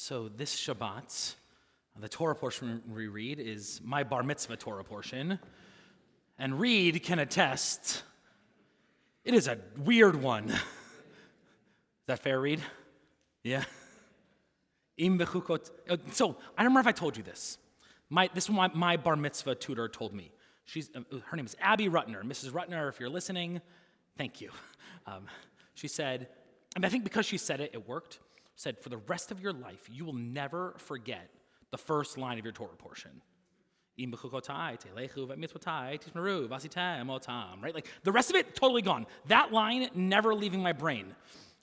So this Shabbat, the Torah portion we read is my bar mitzvah Torah portion. And Reed can attest, it is a weird one. Is that fair, Reed? Yeah? So, I don't remember if I told you this. This is what my bar mitzvah tutor told me. Her name is Abby Rutner. Mrs. Rutner, if you're listening, thank you. She said, and I think because she said it, it worked. Said, for the rest of your life, you will never forget the first line of your Torah portion. Right? Like, the rest of it, totally gone. That line, never leaving my brain.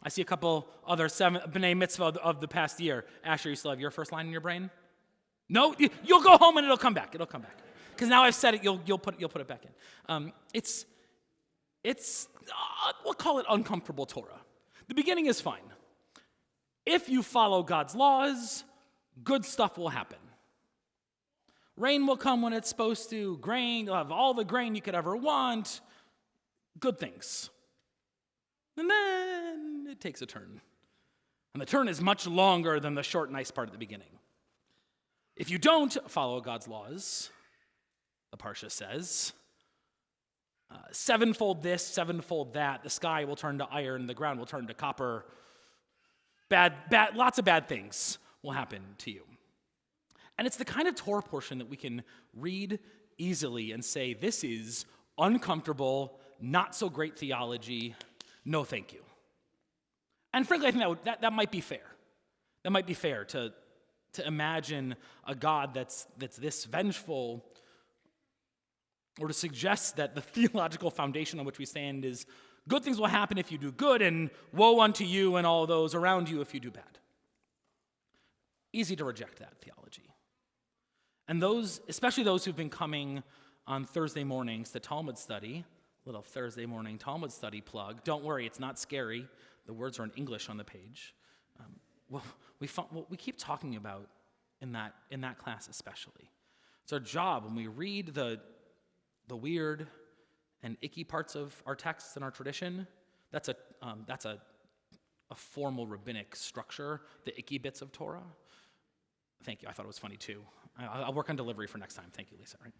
I see a couple other B'nai Mitzvah of the past year. Asher, you still have your first line in your brain? No? You'll go home and it'll come back. It'll come back. Because now I've said it, you'll put it back in. It's we'll call it uncomfortable Torah. The beginning is fine. If you follow God's laws, good stuff will happen. Rain will come when it's supposed to. Grain, you'll have all the grain you could ever want. Good things. And then it takes a turn. And the turn is much longer than the short, nice part at the beginning. If you don't follow God's laws, the Parsha says, sevenfold this, sevenfold that, the sky will turn to iron, the ground will turn to copper. Lots of bad things will happen to you. And it's the kind of Torah portion that we can read easily and say, this is uncomfortable, not so great theology, no thank you. And frankly, I think that might be fair. That might be fair to imagine a God that's this vengeful, or to suggest that the theological foundation on which we stand is good things will happen if you do good, and woe unto you and all those around you if you do bad. Easy to reject that theology. And those, especially those who've been coming on Thursday mornings to Talmud study, little Thursday morning Talmud study plug. Don't worry, it's not scary. The words are in English on the page. What we keep talking about in that class especially. It's our job when we read the weird and icky parts of our texts and our tradition. That's a formal rabbinic structure, the icky bits of Torah. Thank you, I thought it was funny too. I'll work on delivery for next time. Thank you, Lisa. Right?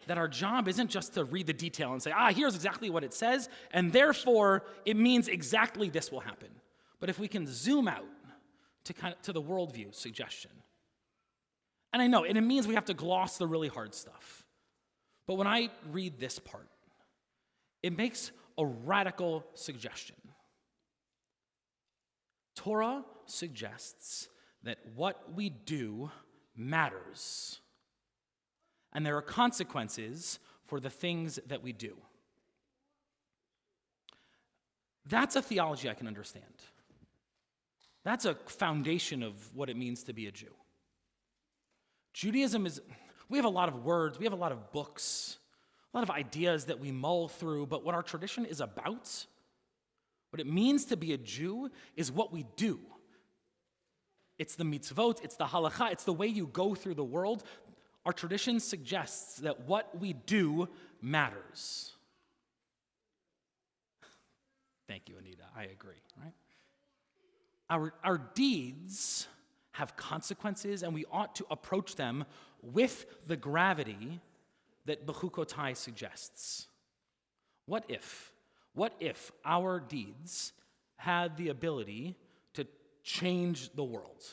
That our job isn't just to read the detail and say, here's exactly what it says, and therefore it means exactly this will happen. But if we can zoom out to the worldview suggestion, and I know, and it means we have to gloss the really hard stuff. But when I read this part, it makes a radical suggestion. Torah suggests that what we do matters, and there are consequences for the things that we do. That's a theology I can understand. That's a foundation of what it means to be a Jew. Judaism we have a lot of words, we have a lot of books, a lot of ideas that we mull through, but what our tradition is about, what it means to be a Jew, is what we do. It's the mitzvot, it's the halakha, it's the way you go through the world. Our tradition suggests that what we do matters. Thank you, Anita. I agree, right? Our deeds have consequences, and we ought to approach them with the gravity that Bechukotai suggests. What if our deeds had the ability to change the world?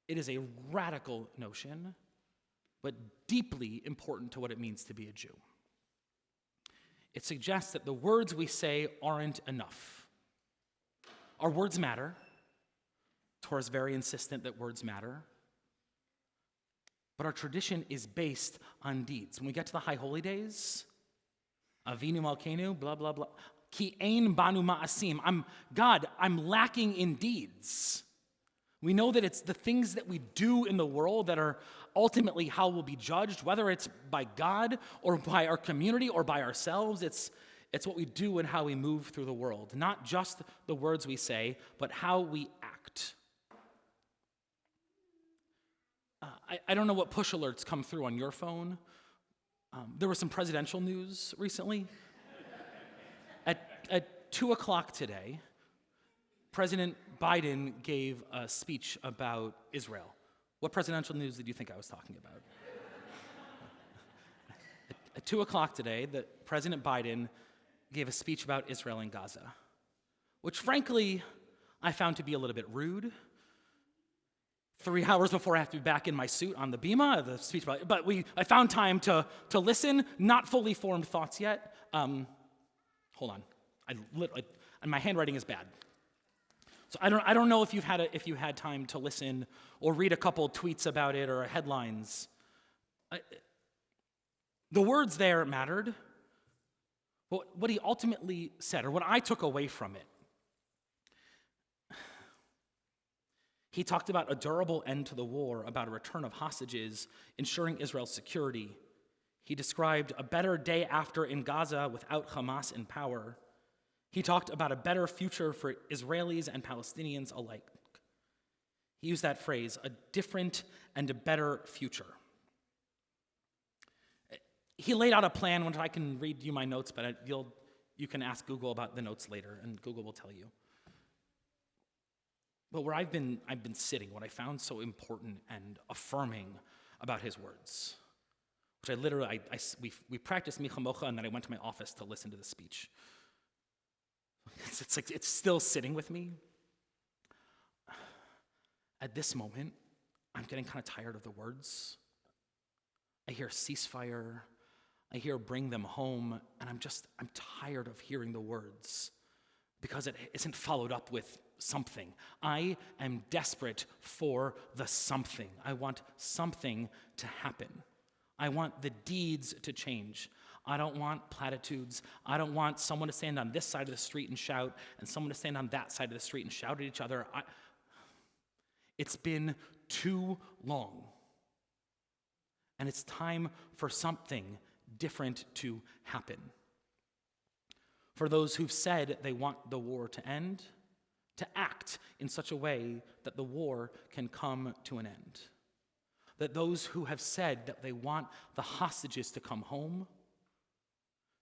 It is a radical notion, but deeply important to what it means to be a Jew. It suggests that the words we say aren't enough. Our words matter. Torah is very insistent that words matter. But our tradition is based on deeds. When we get to the High Holy Days, Avinu Malkeinu, blah, blah, blah, Ki ein banu ma'asim. I'm lacking in deeds. We know that it's the things that we do in the world that are ultimately how we'll be judged, whether it's by God or by our community or by ourselves. It's what we do and how we move through the world. Not just the words we say, but how we act. I don't know what push alerts come through on your phone. There was some presidential news recently. At 2 o'clock today, President Biden gave a speech about Israel. What presidential news did you think I was talking about? At 2 o'clock today, President Biden gave a speech about Israel and Gaza, which frankly, I found to be a little bit rude. 3 hours before I have to be back in my suit on the bima, the speech about, but I found time to listen, not fully formed thoughts yet. Hold on, and my handwriting is bad. So I don't know if you had time to listen or read a couple tweets about it or headlines. The words there mattered, but what he ultimately said, or what I took away from it, he talked about a durable end to the war, about a return of hostages, ensuring Israel's security. He described a better day after in Gaza without Hamas in power. He talked about a better future for Israelis and Palestinians alike. He used that phrase, a different and a better future. He laid out a plan, which I can read you my notes, but you can ask Google about the notes later, and Google will tell you. But where I've been sitting, what I found so important and affirming about his words, which I literally, we practiced Micha Mocha, and then I went to my office to listen to the speech. It's still sitting with me. At this moment, I'm getting kind of tired of the words. I hear ceasefire, I hear bring them home, and I'm tired of hearing the words because it isn't followed up with something. I am desperate for the something. I want something to happen. I want the deeds to change. I don't want platitudes. I don't want someone to stand on this side of the street and shout, and someone to stand on that side of the street and shout at each other. It's been too long. And it's time for something different to happen. For those who've said they want the war to end, to act in such a way that the war can come to an end. That those who have said that they want the hostages to come home,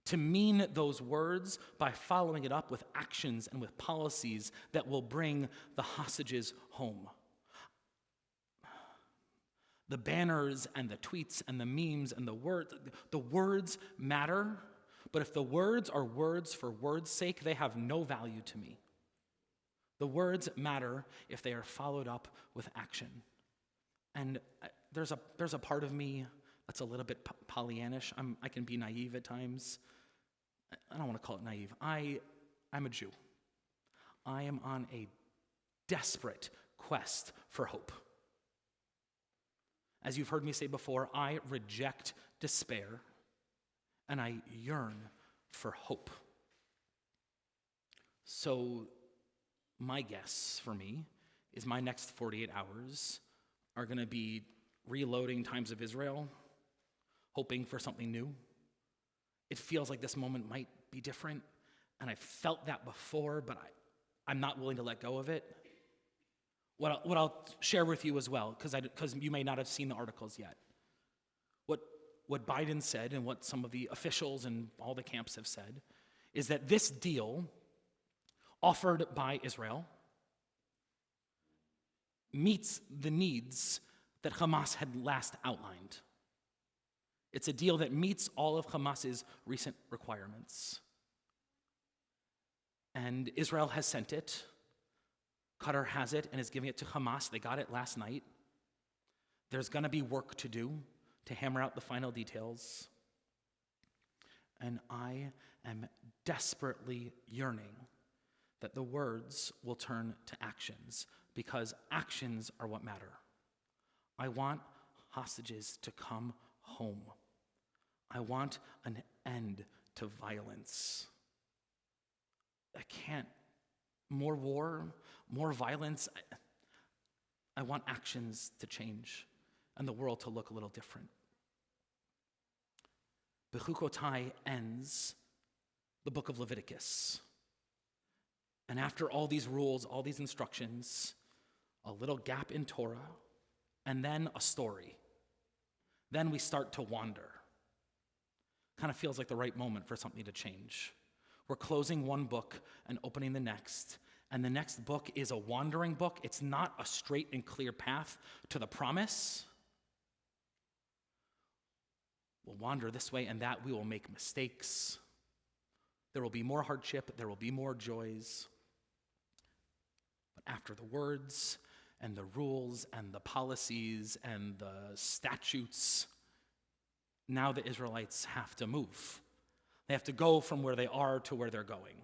to mean those words by following it up with actions and with policies that will bring the hostages home. The banners and the tweets and the memes and the words matter, but if the words are words for words' sake, they have no value to me. The words matter if they are followed up with action. And there's a part of me that's a little bit Pollyannish. I can be naive at times. I don't want to call it naive. I'm a Jew. I am on a desperate quest for hope. As you've heard me say before, I reject despair, and I yearn for hope. So my guess for me is my next 48 hours are going to be reloading Times of Israel, hoping for something new. It feels like this moment might be different, and I've felt that before, but I'm not willing to let go of it. What I'll share with you as well, because you may not have seen the articles yet. What Biden said and what some of the officials and all the camps have said is that this deal offered by Israel meets the needs that Hamas had last outlined. It's a deal that meets all of Hamas's recent requirements. And Israel has sent it. Qatar has it and is giving it to Hamas. They got it last night. There's going to be work to do to hammer out the final details. And I am desperately yearning that the words will turn to actions, because actions are what matter. I want hostages to come home. I want an end to violence. I can't. More war, more violence. I want actions to change and the world to look a little different. Bechukotai ends the book of Leviticus. And after all these rules, all these instructions, a little gap in Torah, and then a story. Then we start to wander. Kind of feels like the right moment for something to change. We're closing one book and opening the next, And the next book is a wandering book. It's not a straight and clear path to the promise. We'll wander this way and that. We will make mistakes. There will be more hardship. There will be more joys. But after the words and the rules and the policies and the statutes, now the Israelites have to move. They have to go from where they are to where they're going.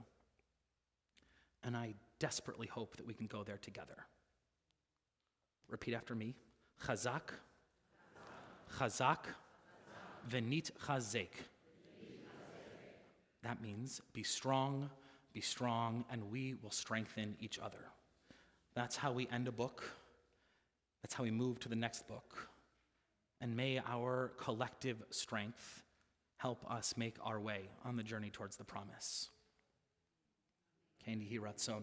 And I desperately hope that we can go there together. Repeat after me. Chazak, chazak, venit chazek. That means be strong, and we will strengthen each other. That's how we end a book. That's how we move to the next book. And may our collective strength help us make our way on the journey towards the promise. Kein Yeh Ratzon.